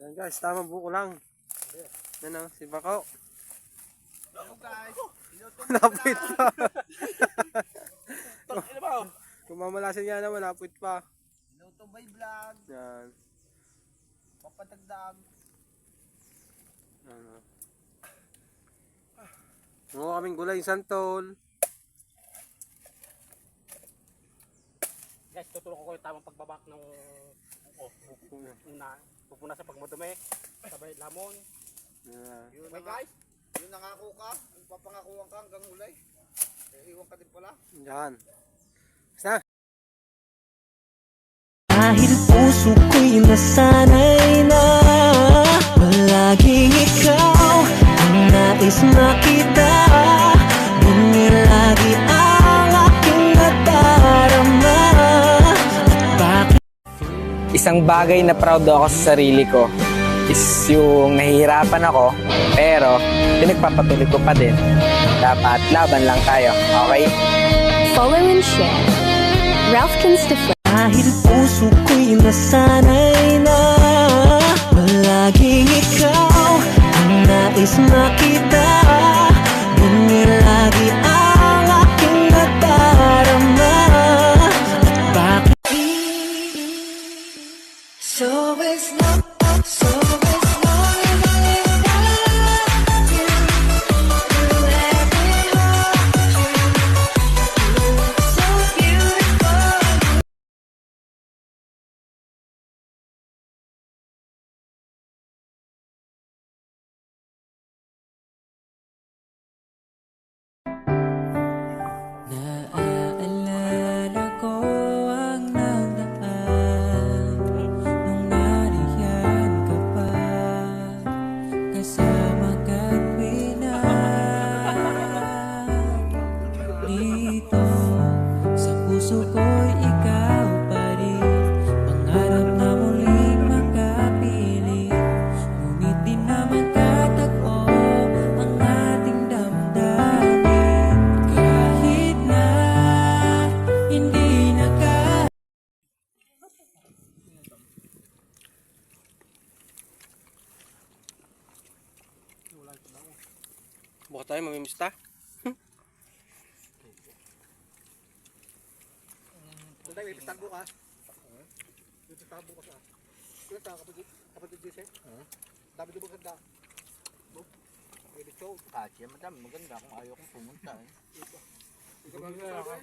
Yan guys, tamang buko lang. Yan o, si Bako. Hello guys. Napit pa. Ano ba? Kung mamalasin nga naman, napit pa. Luto by vlog. Yan. Papadagdag. Ano. Mukha kaming gulay santol. Guys, tutulong ko yung tamang pagbabak ng pupuna sa pagmadumi, sabay lamon. Yan. Okay guys, yung nangako ka, yung papangakuhan ka hanggang hulay. Iwan ka din pala. Yan. Basta. Dahil puso ko'y nasanay na palaging ikaw ang nais makita. Ganyan lagi ang aking nadarama. Bakit? Isang bagay na proud ako sa sarili ko is yung nahihirapan ako pero pinagpapatuloy ko pa din. Dapat laban lang tayo, okay? Follow and share. Ralph Kinstaflip. Dahil puso ko'y nasanay na palaging ikaw ang nais makita. Ganyan lagi ang aking nadarama. Bakit? So it's not, so it's not without you. You let me hold you. You look so beautiful. Naaalala ko ang nagdaan nung nariyan ka pa kasama ka't dito sa puso ko'y ikaw pa rin. Pangarap na muling makapiling, ngunit di naman tatagpo ang ating damdamin. Kahit na hindi naka Buka tayo, mamimista. Doon tayo, ipitan bukas. Ipitan bukas ah. Kaya tayo kapatid Jesse. Dami doon maganda. Pwede show. Kasi madami maganda kung ayaw kong pumunta. Ikaw ba